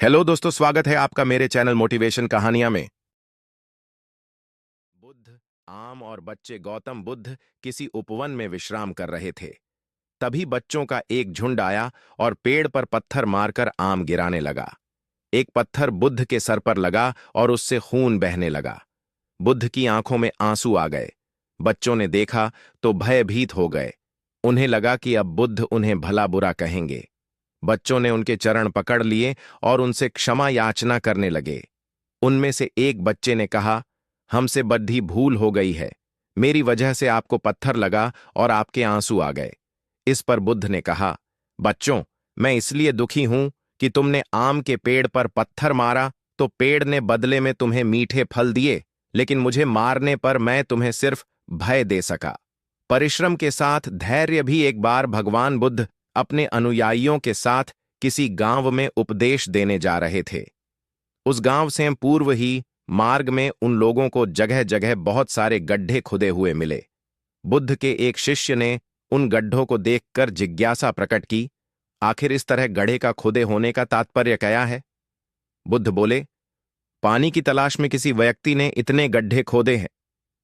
Hello दोस्तों, स्वागत है आपका मेरे चैनल मोटिवेशन कहानियां में। बुद्ध, आम और बच्चे गौतम बुद्ध किसी उपवन में विश्राम कर रहे थे। तभी बच्चों का एक झुंड आया और पेड़ पर पत्थर मारकर आम गिराने लगा। एक पत्थर बुद्ध के सर पर लगा और उससे खून बहने लगा। बुद्ध की आंखों में आंसू आ गए। बच्चों ने देखा तो भयभीत हो गए। उन्हें लगा कि अब बुद्ध उन्हें भला बुरा कहेंगे। बच्चों ने उनके चरण पकड़ लिए और उनसे क्षमा याचना करने लगे। उनमें से एक बच्चे ने कहा, हमसे बड़ी भूल हो गई है। मेरी वजह से आपको पत्थर लगा और आपके आंसू आ गए। इस पर बुद्ध ने कहा, बच्चों, मैं इसलिए दुखी हूं कि तुमने आम के पेड़ पर पत्थर मारा तो पेड़ ने बदले में तुम्हें मीठे फल दिए, लेकिन मुझे मारने पर मैं तुम्हें सिर्फ भय दे सका। परिश्रम के साथ धैर्य भी। एक बार भगवान बुद्ध अपने अनुयायियों के साथ किसी गांव में उपदेश देने जा रहे थे। उस गांव से पूर्व ही मार्ग में उन लोगों को जगह जगह बहुत सारे गड्ढे खुदे हुए मिले। बुद्ध के एक शिष्य ने उन गड्ढों को देखकर जिज्ञासा प्रकट की, आखिर इस तरह गड्ढे का खुदे होने का तात्पर्य क्या है? बुद्ध बोले, पानी की तलाश में किसी व्यक्ति ने इतने गड्ढे खोदे हैं।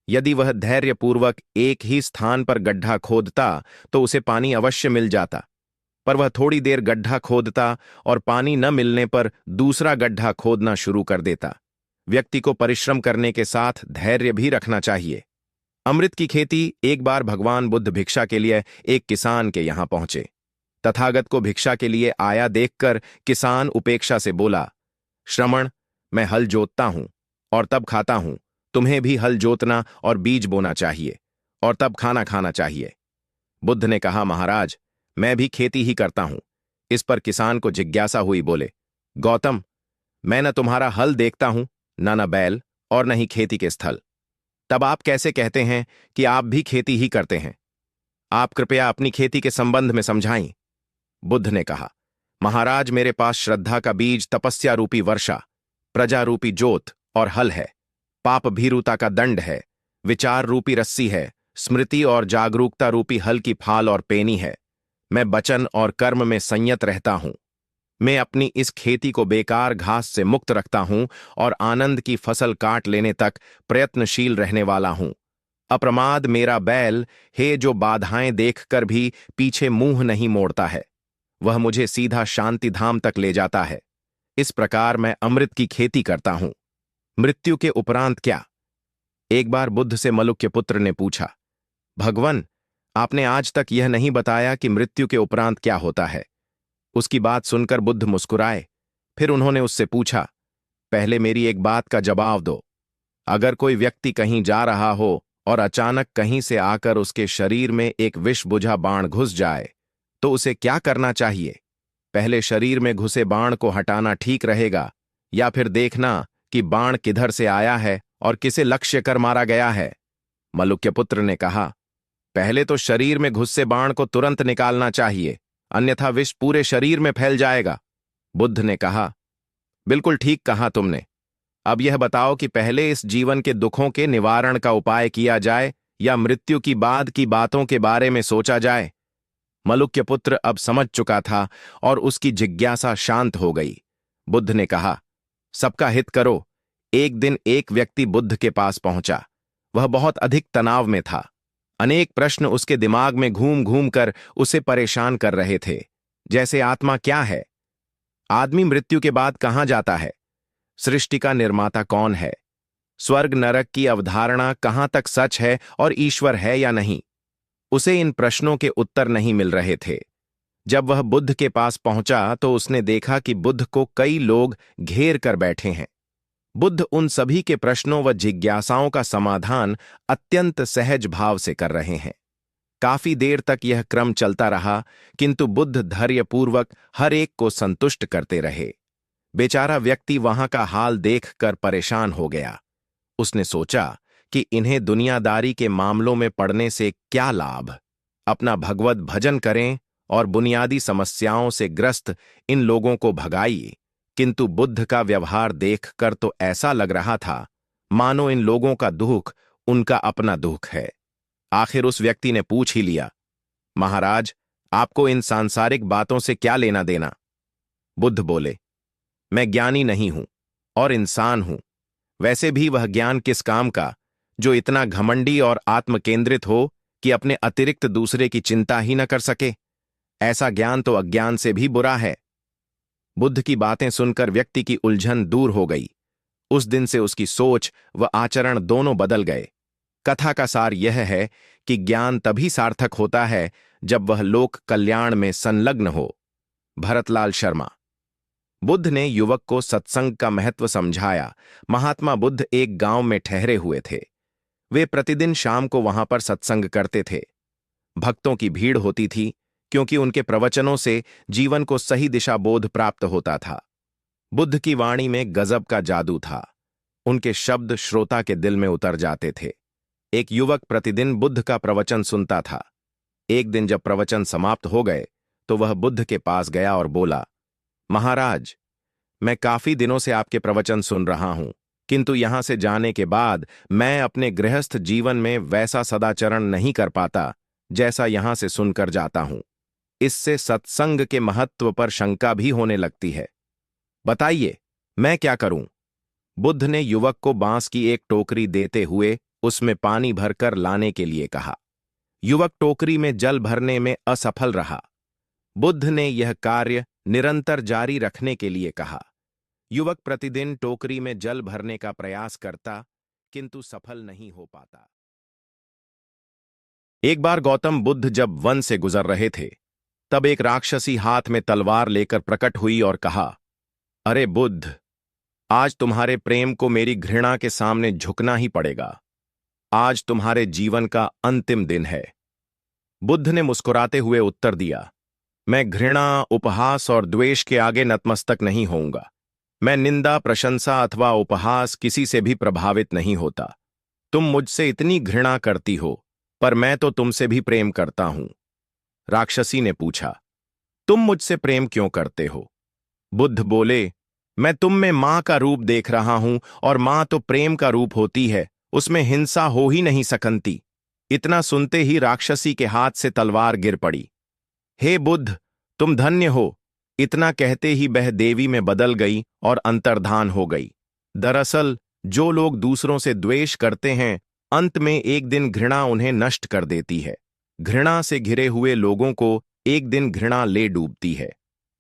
यदि वह धैर्यपूर्वक एक ही स्थान पर गड्ढा खोदता तो उसे पानी अवश्य मिल जाता, पर वह थोड़ी देर गड्ढा खोदता और पानी न मिलने पर दूसरा गड्ढा खोदना शुरू कर देता। व्यक्ति को परिश्रम करने के साथ धैर्य भी रखना चाहिए। अमृत की खेती। एक बार भगवान बुद्ध भिक्षा के लिए एक किसान के यहां पहुंचे। तथागत को भिक्षा के लिए आया देखकर किसान उपेक्षा से बोला, श्रमण, मैं हल जोतता हूं और तब खाता हूं। तुम्हें भी हल जोतना और बीज बोना चाहिए और तब खाना खाना चाहिए। बुद्ध ने कहा, महाराज, मैं भी खेती ही करता हूं। इस पर किसान को जिज्ञासा हुई, बोले, गौतम, मैं न तुम्हारा हल देखता हूं, न बैल और न ही खेती के स्थल। तब आप कैसे कहते हैं कि आप भी खेती ही करते हैं? आप कृपया अपनी खेती के संबंध में समझाएं। बुद्ध ने कहा, महाराज, मेरे पास श्रद्धा का बीज, तपस्या रूपी वर्षा, प्रजा रूपी जोत और हल है। पाप भीरुता का दंड है। विचार रूपी रस्सी है। स्मृति और जागरूकता रूपी हल की फाल और पेनी है। मैं वचन और कर्म में संयत रहता हूं। मैं अपनी इस खेती को बेकार घास से मुक्त रखता हूं और आनंद की फसल काट लेने तक प्रयत्नशील रहने वाला हूं। अप्रमाद मेरा बैल है, जो बाधाएं देखकर भी पीछे मुंह नहीं मोड़ता है। वह मुझे सीधा शांति धाम तक ले जाता है। इस प्रकार मैं अमृत की खेती करता हूं। मृत्यु के उपरांत क्या? एक बार बुद्ध से मलुक्य पुत्र ने पूछा, भगवन, आपने आज तक यह नहीं बताया कि मृत्यु के उपरांत क्या होता है। उसकी बात सुनकर बुद्ध मुस्कुराए। फिर उन्होंने उससे पूछा, पहले मेरी एक बात का जवाब दो। अगर कोई व्यक्ति कहीं जा रहा हो और अचानक कहीं से आकर उसके शरीर में एक विष बुझा बाण घुस जाए तो उसे क्या करना चाहिए? पहले शरीर में घुसे बाण को हटाना ठीक रहेगा, या फिर देखना कि बाण किधर से आया है और किसे लक्ष्य कर मारा गया है? मलुक्य पुत्र ने कहा, पहले तो शरीर में घुसे बाण को तुरंत निकालना चाहिए, अन्यथा विष पूरे शरीर में फैल जाएगा। बुद्ध ने कहा, बिल्कुल ठीक कहा तुमने। अब यह बताओ कि पहले इस जीवन के दुखों के निवारण का उपाय किया जाए या मृत्यु की बाद की बातों के बारे में सोचा जाए? मलुक्य पुत्र अब समझ चुका था और उसकी जिज्ञासा शांत हो गई। बुद्ध ने कहा, सबका हित करो। एक दिन एक व्यक्ति बुद्ध के पास पहुंचा। वह बहुत अधिक तनाव में था। अनेक प्रश्न उसके दिमाग में घूम घूम कर उसे परेशान कर रहे थे। जैसे, आत्मा क्या है? आदमी मृत्यु के बाद कहां जाता है? सृष्टि का निर्माता कौन है? स्वर्ग नरक की अवधारणा कहां तक सच है और ईश्वर है या नहीं? उसे इन प्रश्नों के उत्तर नहीं मिल रहे थे। जब वह बुद्ध के पास पहुंचा तो उसने देखा कि बुद्ध को कई लोग घेर कर बैठे हैं। बुद्ध उन सभी के प्रश्नों व जिज्ञासाओं का समाधान अत्यंत सहज भाव से कर रहे हैं। काफी देर तक यह क्रम चलता रहा, किंतु बुद्ध धैर्यपूर्वक हर एक को संतुष्ट करते रहे। बेचारा व्यक्ति वहां का हाल देखकर परेशान हो गया। उसने सोचा कि इन्हें दुनियादारी के मामलों में पड़ने से क्या लाभ। अपना भगवत भजन करें और बुनियादी समस्याओं से ग्रस्त इन लोगों को भगाइए। किंतु बुद्ध का व्यवहार देखकर तो ऐसा लग रहा था मानो इन लोगों का दुख उनका अपना दुख है। आखिर उस व्यक्ति ने पूछ ही लिया, महाराज, आपको इन सांसारिक बातों से क्या लेना देना? बुद्ध बोले, मैं ज्ञानी नहीं हूं और इंसान हूं। वैसे भी वह ज्ञान किस काम का, जो इतना घमंडी और आत्मकेंद्रित हो कि अपने अतिरिक्त दूसरे की चिंता ही न कर सके। ऐसा ज्ञान तो अज्ञान से भी बुरा है। बुद्ध की बातें सुनकर व्यक्ति की उलझन दूर हो गई। उस दिन से उसकी सोच व आचरण दोनों बदल गए। कथा का सार यह है कि ज्ञान तभी सार्थक होता है जब वह लोक कल्याण में संलग्न हो। भरतलाल शर्मा। बुद्ध ने युवक को सत्संग का महत्व समझाया। महात्मा बुद्ध एक गांव में ठहरे हुए थे। वे प्रतिदिन शाम को वहां पर सत्संग करते थे। भक्तों की भीड़ होती थी, क्योंकि उनके प्रवचनों से जीवन को सही दिशा बोध प्राप्त होता था। बुद्ध की वाणी में गजब का जादू था। उनके शब्द श्रोता के दिल में उतर जाते थे। एक युवक प्रतिदिन बुद्ध का प्रवचन सुनता था। एक दिन जब प्रवचन समाप्त हो गए तो वह बुद्ध के पास गया और बोला, महाराज, मैं काफी दिनों से आपके प्रवचन सुन रहा हूं, किंतु यहां से जाने के बाद मैं अपने गृहस्थ जीवन में वैसा सदाचरण नहीं कर पाता जैसा यहां से सुनकर जाता हूं। इससे सत्संग के महत्व पर शंका भी होने लगती है। बताइए, मैं क्या करूं? बुद्ध ने युवक को बांस की एक टोकरी देते हुए उसमें पानी भरकर लाने के लिए कहा। युवक टोकरी में जल भरने में असफल रहा। बुद्ध ने यह कार्य निरंतर जारी रखने के लिए कहा। युवक प्रतिदिन टोकरी में जल भरने का प्रयास करता, किंतु सफल नहीं हो पाता। एक बार गौतम बुद्ध जब वन से गुजर रहे थे, तब एक राक्षसी हाथ में तलवार लेकर प्रकट हुई और कहा, अरे बुद्ध, आज तुम्हारे प्रेम को मेरी घृणा के सामने झुकना ही पड़ेगा। आज तुम्हारे जीवन का अंतिम दिन है। बुद्ध ने मुस्कुराते हुए उत्तर दिया, मैं घृणा, उपहास और द्वेष के आगे नतमस्तक नहीं होऊंगा। मैं निंदा, प्रशंसा अथवा उपहास किसी से भी प्रभावित नहीं होता। तुम मुझसे इतनी घृणा करती हो, पर मैं तो तुमसे भी प्रेम करता हूं। राक्षसी ने पूछा, तुम मुझसे प्रेम क्यों करते हो? बुद्ध बोले, मैं तुम में मां का रूप देख रहा हूं, और मां तो प्रेम का रूप होती है, उसमें हिंसा हो ही नहीं सकती। इतना सुनते ही राक्षसी के हाथ से तलवार गिर पड़ी। हे बुद्ध, तुम धन्य हो। इतना कहते ही वह देवी में बदल गई और अंतर्धान हो गई। दरअसल जो लोग दूसरों से द्वेष करते हैं, अंत में एक दिन घृणा उन्हें नष्ट कर देती है। घृणा से घिरे हुए लोगों को एक दिन घृणा ले डूबती है।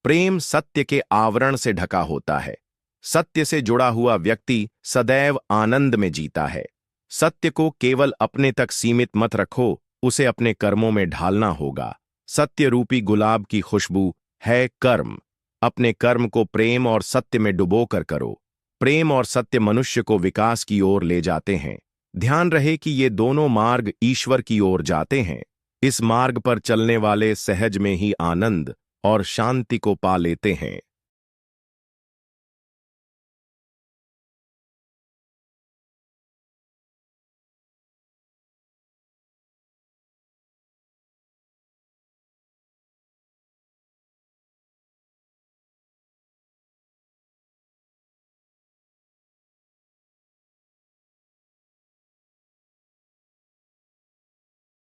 प्रेम सत्य के आवरण से ढका होता है। सत्य से जुड़ा हुआ व्यक्ति सदैव आनंद में जीता है। सत्य को केवल अपने तक सीमित मत रखो, उसे अपने कर्मों में ढालना होगा। सत्य रूपी गुलाब की खुशबू है कर्म। अपने कर्म को प्रेम और सत्य में डुबोकर करो। प्रेम और सत्य मनुष्य को विकास की ओर ले जाते हैं। ध्यान रहे कि ये दोनों मार्ग ईश्वर की ओर जाते हैं। इस मार्ग पर चलने वाले सहज में ही आनंद और शांति को पा लेते हैं।